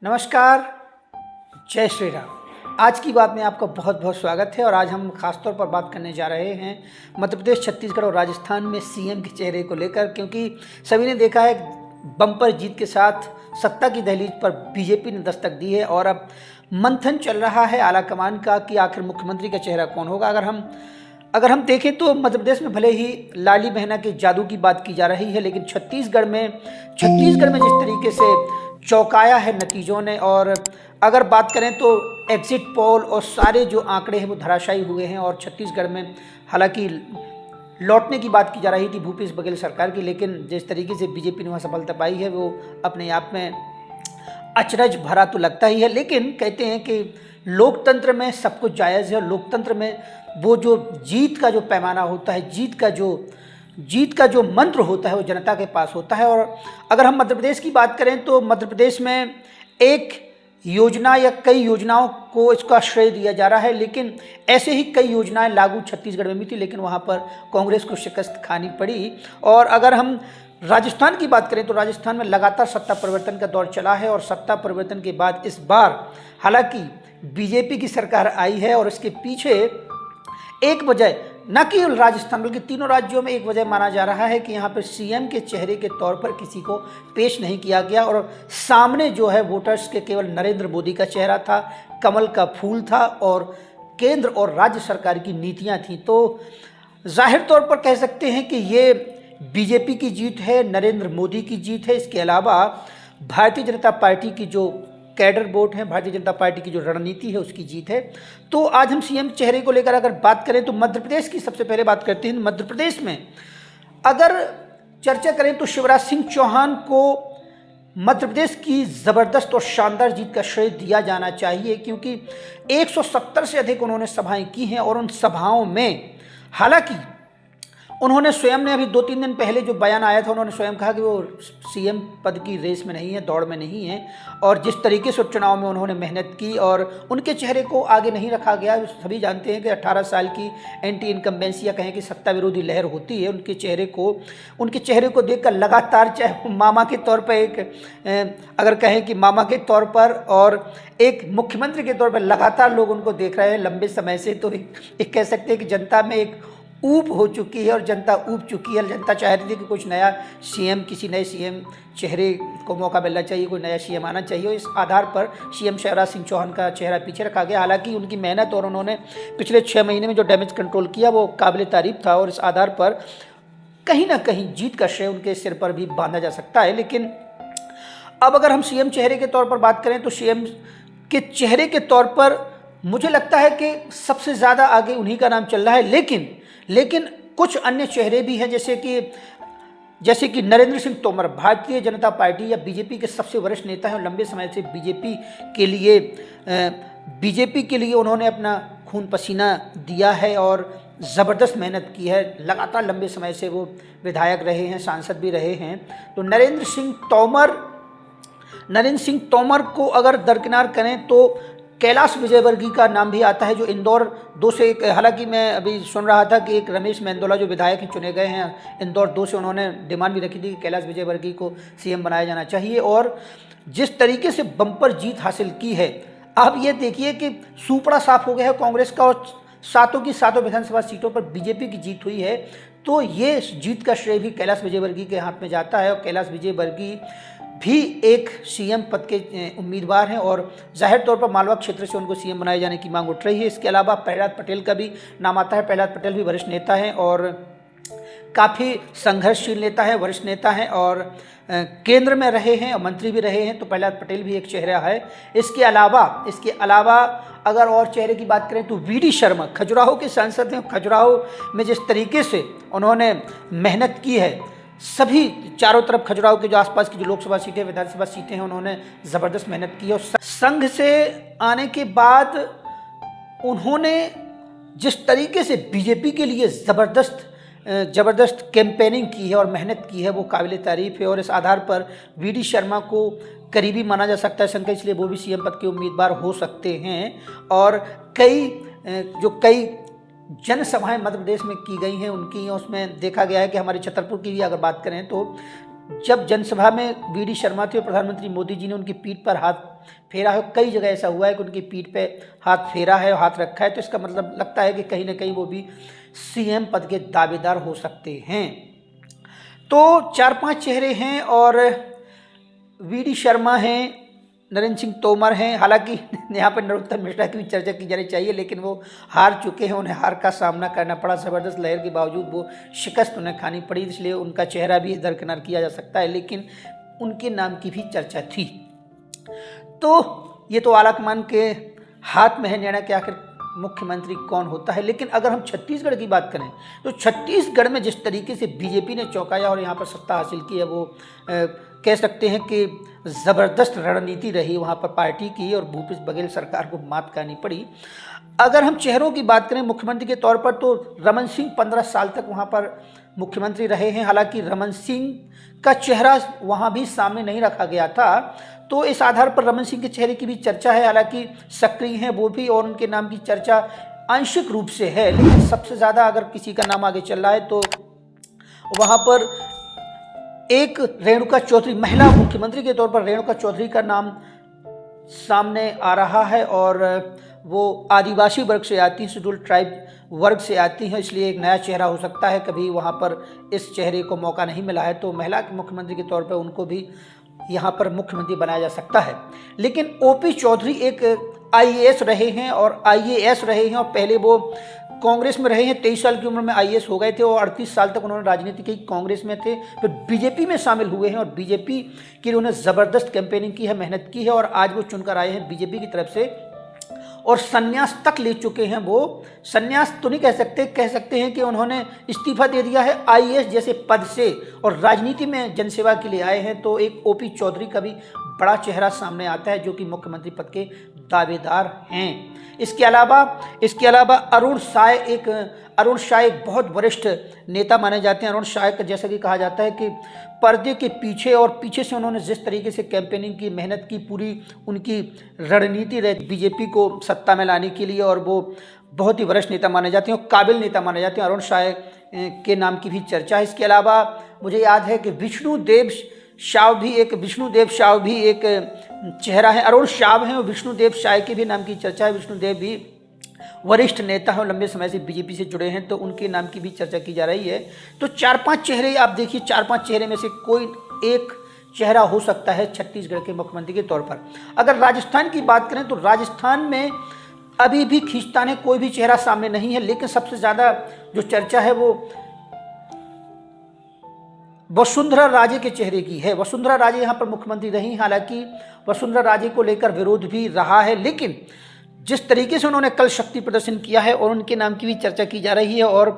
नमस्कार, जय श्री राम। आज की बात में आपका बहुत बहुत स्वागत है और आज हम खासतौर पर बात करने जा रहे हैं मध्य प्रदेश, छत्तीसगढ़ और राजस्थान में सीएम के चेहरे को लेकर, क्योंकि सभी ने देखा है बम्पर जीत के साथ सत्ता की दहलीज पर बीजेपी ने दस्तक दी है और अब मंथन चल रहा है आलाकमान का कि आखिर मुख्यमंत्री का चेहरा कौन होगा। अगर हम देखें तो मध्य प्रदेश में भले ही लाली बहना के जादू की बात की जा रही है, लेकिन छत्तीसगढ़ में जिस तरीके से चौंकाया है नतीजों ने, और अगर बात करें तो एग्जिट पोल और सारे जो आंकड़े हैं वो धराशायी हुए हैं। और छत्तीसगढ़ में हालांकि लौटने की बात की जा रही थी भूपेश बघेल सरकार की, लेकिन जिस तरीके से बीजेपी ने वहाँ सफलता पाई है वो अपने आप में अचरज भरा तो लगता ही है। लेकिन कहते हैं कि लोकतंत्र में सब कुछ जायज़ है और लोकतंत्र में वो जो जीत का जो पैमाना होता है, जीत का जो मंत्र होता है वो जनता के पास होता है। और अगर हम मध्य प्रदेश की बात करें तो मध्य प्रदेश में एक योजना या कई योजनाओं को इसका श्रेय दिया जा रहा है, लेकिन ऐसे ही कई योजनाएं लागू छत्तीसगढ़ में भी थी, लेकिन वहाँ पर कांग्रेस को शिकस्त खानी पड़ी। और अगर हम राजस्थान की बात करें तो राजस्थान में लगातार सत्ता परिवर्तन का दौर चला है और सत्ता परिवर्तन के बाद इस बार हालांकि बीजेपी की सरकार आई है और इसके पीछे एक वजह न केवल राजस्थान बल्कि तीनों राज्यों में एक वजह माना जा रहा है कि यहाँ पर सीएम के चेहरे के तौर पर किसी को पेश नहीं किया गया और सामने जो है वोटर्स के केवल नरेंद्र मोदी का चेहरा था, कमल का फूल था और केंद्र और राज्य सरकार की नीतियाँ थीं। तो जाहिर तौर पर कह सकते हैं कि ये बीजेपी की जीत है, नरेंद्र मोदी की जीत है। इसके अलावा भारतीय जनता पार्टी की जो कैडर वोट है, भारतीय जनता पार्टी की जो रणनीति है उसकी जीत है। तो आज हम सीएम चेहरे को लेकर अगर बात करें तो मध्य प्रदेश की सबसे पहले बात करते हैं। मध्य प्रदेश में अगर चर्चा करें तो शिवराज सिंह चौहान को मध्य प्रदेश की ज़बरदस्त और शानदार जीत का श्रेय दिया जाना चाहिए, क्योंकि 170 से अधिक उन्होंने सभाएं की हैं और उन सभाओं में हालांकि उन्होंने स्वयं ने अभी 2-3 दिन पहले जो बयान आया था उन्होंने स्वयं कहा कि वो सीएम पद की रेस में नहीं है, दौड़ में नहीं है। और जिस तरीके से उपचुनाव में उन्होंने मेहनत की और उनके चेहरे को आगे नहीं रखा गया। सभी जानते हैं कि 18 साल की एंटी इनकम्बेंसी या कहें कि सत्ता विरोधी लहर होती है, उनके चेहरे को देखकर लगातार, चाहे वो मामा के तौर पर अगर कहें कि मामा के तौर पर और एक मुख्यमंत्री के तौर पर लगातार लोग उनको देख रहे हैं लंबे समय से, तो एक कह सकते हैं कि जनता में एक ऊब हो चुकी है और जनता ऊब चुकी है। जनता चाह रही थी कि कुछ नया सीएम, किसी नए सीएम चेहरे को मौका मिलना चाहिए, कोई नया सीएम आना चाहिए। और इस आधार पर सीएम शिवराज सिंह चौहान का चेहरा पीछे रखा गया। हालांकि उनकी मेहनत और उन्होंने पिछले 6 महीने में जो डैमेज कंट्रोल किया वो काबिल तारीफ था और इस आधार पर कहीं ना कहीं जीत का श्रेय उनके सिर पर भी बांधा जा सकता है। लेकिन अब अगर हम सीएम चेहरे के तौर पर बात करें तो सीएम के चेहरे के तौर पर मुझे लगता है कि सबसे ज़्यादा आगे उन्हीं का नाम चल रहा है। लेकिन कुछ अन्य चेहरे भी हैं, जैसे कि नरेंद्र सिंह तोमर, भारतीय जनता पार्टी या बीजेपी के सबसे वरिष्ठ नेता हैं और लंबे समय से बीजेपी के लिए उन्होंने अपना खून पसीना दिया है और ज़बरदस्त मेहनत की है। लगातार लंबे समय से वो विधायक रहे हैं, सांसद भी रहे हैं। तो नरेंद्र सिंह तोमर को अगर दरकिनार करें तो कैलाश विजयवर्गीय का नाम भी आता है, जो इंदौर 2 से हालांकि मैं अभी सुन रहा था कि एक रमेश मेंदोला जो विधायक चुने गए हैं इंदौर 2 से, उन्होंने डिमांड भी रखी थी कि कैलाश विजयवर्गीय को सीएम बनाया जाना चाहिए। और जिस तरीके से बम्पर जीत हासिल की है, आप ये देखिए कि सूपड़ा साफ हो गया है कांग्रेस का और सातों की सातों विधानसभा सीटों पर बीजेपी की जीत हुई है। तो ये जीत का श्रेय भी कैलाश विजयवर्गीय के हाथ में जाता है और कैलाश विजयवर्गीय भी एक सीएम पद के उम्मीदवार हैं और जाहिर तौर पर मालवा क्षेत्र से उनको सीएम बनाए जाने की मांग उठ रही है। इसके अलावा प्रहलाद पटेल का भी नाम आता है। प्रहलाद पटेल भी वरिष्ठ नेता हैं और काफ़ी संघर्षशील नेता है, वरिष्ठ नेता हैं और केंद्र में रहे हैं और मंत्री भी रहे हैं। तो प्रहलाद पटेल भी एक चेहरा है। इसके अलावा अगर और चेहरे की बात करें तो वीडी शर्मा खजुराहो के सांसद हैं। खजुराहो में जिस तरीके से उन्होंने मेहनत की है, सभी चारों तरफ खजुराहो के जो आसपास की जो लोकसभा सीटें, विधानसभा सीटें हैं, उन्होंने ज़बरदस्त मेहनत की। और संघ से आने के बाद उन्होंने जिस तरीके से बीजेपी के लिए ज़बरदस्त कैंपेनिंग की है और मेहनत की है वो काबिल तारीफ़ है। और इस आधार पर वीडी शर्मा को करीबी माना जा सकता है संघ का, इसलिए वो भी सीएम पद के उम्मीदवार हो सकते हैं। और कई जनसभाएं मध्य प्रदेश में की गई हैं उनकी, उसमें देखा गया है कि हमारे छतरपुर की भी अगर बात करें तो जब जनसभा में वी डी शर्मा थे और प्रधानमंत्री मोदी जी ने उनकी पीठ पर हाथ फेरा है, कई जगह ऐसा हुआ है कि उनकी पीठ पे हाथ फेरा है और हाथ रखा है, तो इसका मतलब लगता है कि कहीं ना कहीं वो भी सीएम पद के दावेदार हो सकते हैं। तो 4-5 चेहरे हैं और वी डी शर्मा हैं, नरेंद्र सिंह तोमर हैं। हालांकि यहाँ पर नरोत्तम मिश्रा की भी चर्चा की जानी चाहिए, लेकिन वो हार चुके हैं, उन्हें हार का सामना करना पड़ा। ज़बरदस्त लहर के बावजूद वो शिकस्त उन्हें खानी पड़ी, इसलिए उनका चेहरा भी दरकिनार किया जा सकता है, लेकिन उनके नाम की भी चर्चा थी। तो ये तो आलाकमान के हाथ में है निर्णय कि आखिर मुख्यमंत्री कौन होता है। लेकिन अगर हम छत्तीसगढ़ की बात करें तो छत्तीसगढ़ में जिस तरीके से बीजेपी ने चौंकाया और यहाँ पर सत्ता हासिल की है, वो कह सकते हैं कि ज़बरदस्त रणनीति रही वहाँ पर पार्टी की और भूपेश बघेल सरकार को मात खानी पड़ी। अगर हम चेहरों की बात करें मुख्यमंत्री के तौर पर, तो रमन सिंह 15 साल तक वहाँ पर मुख्यमंत्री रहे हैं। हालांकि रमन सिंह का चेहरा वहाँ भी सामने नहीं रखा गया था, तो इस आधार पर रमन सिंह के चेहरे की भी चर्चा है। हालांकि सक्रिय हैं वो भी और उनके नाम की चर्चा आंशिक रूप से है, लेकिन सबसे ज़्यादा अगर किसी का नाम आगे चल रहा है तो वहाँ पर एक रेणुका चौधरी, महिला मुख्यमंत्री के तौर पर रेणुका चौधरी का नाम सामने आ रहा है और वो आदिवासी वर्ग से आती हैं, शेड्यूल ट्राइब वर्ग से आती हैं, इसलिए एक नया चेहरा हो सकता है। कभी वहाँ पर इस चेहरे को मौका नहीं मिला है, तो महिला के मुख्यमंत्री के तौर पर उनको भी यहाँ पर मुख्यमंत्री बनाया जा सकता है। लेकिन ओपी चौधरी एक आईएएस रहे हैं और आईएएस रहे हैं और पहले वो कांग्रेस में रहे हैं। 23 साल की उम्र में आईएएस हो गए थे और 38 साल तक उन्होंने राजनीति की, कांग्रेस में थे, फिर बीजेपी में शामिल हुए हैं और बीजेपी के लिए उन्होंने ज़बरदस्त कैंपेनिंग की है, मेहनत की है और आज वो चुनकर आए हैं बीजेपी की तरफ से और संन्यास तक ले चुके हैं। वो संन्यास तो नहीं कह सकते हैं कि उन्होंने इस्तीफा दे दिया है आईएएस जैसे पद से और राजनीति में जनसेवा के लिए आए हैं। तो एक ओपी चौधरी का भी बड़ा चेहरा सामने आता है जो कि मुख्यमंत्री पद के दावेदार हैं। इसके अलावा अरुण शाह एक बहुत वरिष्ठ नेता माने जाते हैं। अरुण शाह का जैसा कि कहा जाता है कि पर्दे के पीछे और पीछे से उन्होंने जिस तरीके से कैंपेनिंग की, मेहनत की, पूरी उनकी रणनीति रही बीजेपी को सत्ता में लाने के लिए और वो बहुत ही वरिष्ठ नेता माने जाते हैं और काबिल नेता माने जाते हैं। अरुण शाह के नाम की भी चर्चा है। इसके अलावा मुझे याद है कि विष्णुदेव शाह भी एक चेहरा है। अरुण शाह हैं और विष्णुदेव शाह के भी नाम की चर्चा है। विष्णुदेव भी वरिष्ठ नेता हैं, लंबे समय से बीजेपी से जुड़े हैं, तो उनके नाम की भी चर्चा की जा रही है। तो 4-5 चेहरे आप देखिए, 4-5 चेहरे में से कोई एक चेहरा हो सकता है छत्तीसगढ़ के मुख्यमंत्री के तौर पर। अगर राजस्थान की बात करें तो राजस्थान में अभी भी खींचतान कोई भी चेहरा सामने नहीं है, लेकिन सबसे ज़्यादा जो चर्चा है वो वसुंधरा राजे के चेहरे की है। वसुंधरा राजे यहाँ पर मुख्यमंत्री रही, हालांकि वसुंधरा राजे को लेकर विरोध भी रहा है, लेकिन जिस तरीके से उन्होंने कल शक्ति प्रदर्शन किया है और उनके नाम की भी चर्चा की जा रही है और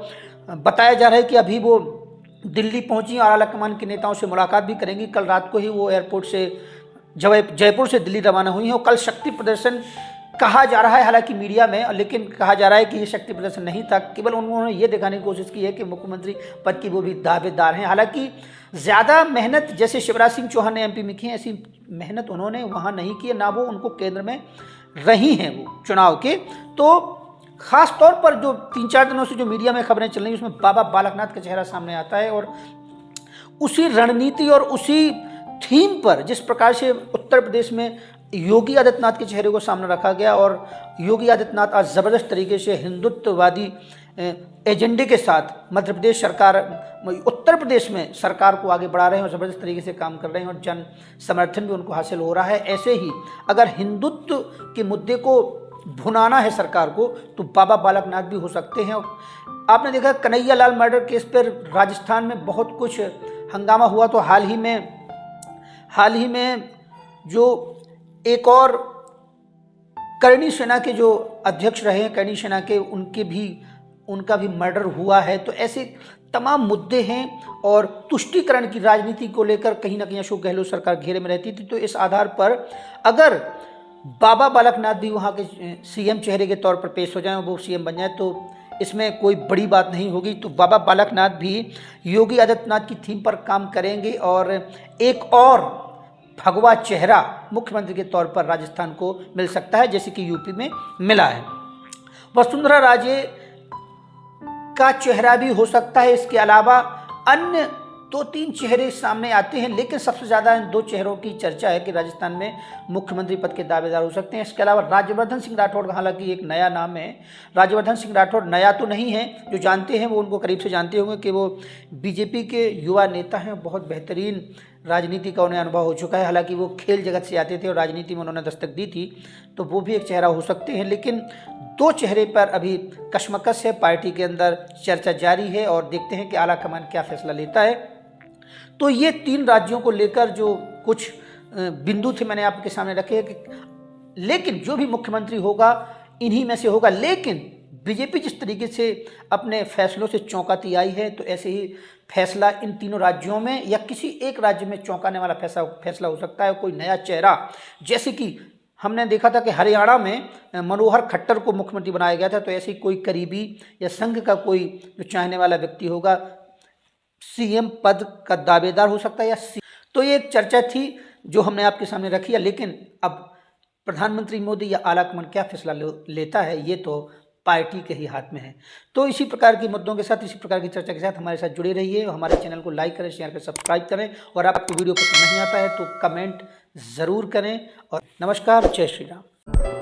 बताया जा रहा है कि अभी वो दिल्ली पहुंची और आलाकमान के नेताओं से मुलाकात भी करेंगी। कल रात को ही वो एयरपोर्ट से जयपुर से दिल्ली रवाना हुई हैं और कल शक्ति प्रदर्शन कहा जा रहा है, हालांकि मीडिया में, लेकिन कहा जा रहा है कि ये शक्ति प्रदर्शन नहीं था, केवल उन्होंने ये दिखाने की कोशिश की है कि मुख्यमंत्री पद की वो भी दावेदार हैं। हालांकि ज़्यादा मेहनत जैसे शिवराज सिंह चौहान ने एमपी में की है, ऐसी मेहनत उन्होंने वहाँ नहीं की है, ना वो उनको केंद्र में रही हैं वो चुनाव के। तो ख़ास तौर पर जो 3-4 दिनों से जो मीडिया में खबरें चल रही हैं उसमें बाबा बालकनाथ का चेहरा सामने आता है और उसी रणनीति और उसी थीम पर जिस प्रकार से उत्तर प्रदेश में योगी आदित्यनाथ के चेहरे को सामने रखा गया और योगी आदित्यनाथ आज ज़बरदस्त तरीके से हिंदुत्ववादी एजेंडे के साथ मध्य प्रदेश सरकार, उत्तर प्रदेश में सरकार को आगे बढ़ा रहे हैं और ज़बरदस्त तरीके से काम कर रहे हैं और जन समर्थन भी उनको हासिल हो रहा है। ऐसे ही अगर हिंदुत्व के मुद्दे को भुनाना है सरकार को तो बाबा बालकनाथ भी हो सकते हैं। आपने देखा कन्हैया लाल मर्डर केस पर राजस्थान में बहुत कुछ हंगामा हुआ, तो हाल ही में जो एक और करणी सेना के जो अध्यक्ष रहे हैं, करणी सेना के, उनका भी मर्डर हुआ है। तो ऐसे तमाम मुद्दे हैं और तुष्टीकरण की राजनीति को लेकर कहीं ना कहीं अशोक गहलोत सरकार घेरे में रहती थी। तो इस आधार पर अगर बाबा बालकनाथ भी वहाँ के सीएम चेहरे के तौर पर पेश हो जाएं, वो सीएम बन जाए, तो इसमें कोई बड़ी बात नहीं होगी। तो बाबा बालकनाथ भी योगी आदित्यनाथ की थीम पर काम करेंगे और एक और भगवा चेहरा मुख्यमंत्री के तौर पर राजस्थान को मिल सकता है, जैसे कि यूपी में मिला है। वसुंधरा राजे का चेहरा भी हो सकता है। इसके अलावा अन्य 2-3 चेहरे सामने आते हैं, लेकिन सबसे ज़्यादा इन 2 चेहरों की चर्चा है कि राजस्थान में मुख्यमंत्री पद के दावेदार हो सकते हैं। इसके अलावा राज्यवर्धन सिंह राठौड़ का हालांकि एक नया नाम है। राज्यवर्धन सिंह राठौड़ नया तो नहीं है, जो जानते हैं वो उनको करीब से जानते होंगे कि वो बीजेपी के युवा नेता हैं। बहुत बेहतरीन राजनीति का उन्हें अनुभव हो चुका है। हालांकि वो खेल जगत से आते थे और राजनीति में उन्होंने दस्तक दी थी, तो वो भी एक चेहरा हो सकते हैं। लेकिन 2 चेहरे पर अभी कशमकश है, पार्टी के अंदर चर्चा जारी है और देखते हैं कि आला कमान क्या फैसला लेता है। तो ये 3 राज्यों को लेकर जो कुछ बिंदु थे मैंने आपके सामने रखे हैं कि लेकिन जो भी मुख्यमंत्री होगा इन्हीं में से होगा। लेकिन बीजेपी जिस तरीके से अपने फैसलों से चौंकाती आई है, तो ऐसे ही फैसला इन तीनों राज्यों में या किसी एक राज्य में चौंकाने वाला फैसला हो सकता है। कोई नया चेहरा, जैसे कि हमने देखा था कि हरियाणा में मनोहर खट्टर को मुख्यमंत्री बनाया गया था, तो ऐसे ही कोई करीबी या संघ का कोई जो चाहने वाला व्यक्ति होगा सीएम पद का दावेदार हो सकता है तो ये एक चर्चा थी जो हमने आपके सामने रखी है। लेकिन अब प्रधानमंत्री मोदी या आलाकमान क्या फैसला लेता है, ये तो पार्टी के ही हाथ में है। तो इसी प्रकार के मुद्दों के साथ, इसी प्रकार की चर्चा के साथ हमारे साथ जुड़े रहिए। हमारे चैनल को लाइक करें, शेयर करें, सब्सक्राइब करें और आपको वीडियो पसंद नहीं आता है तो कमेंट ज़रूर करें। और नमस्कार, जय श्री राम।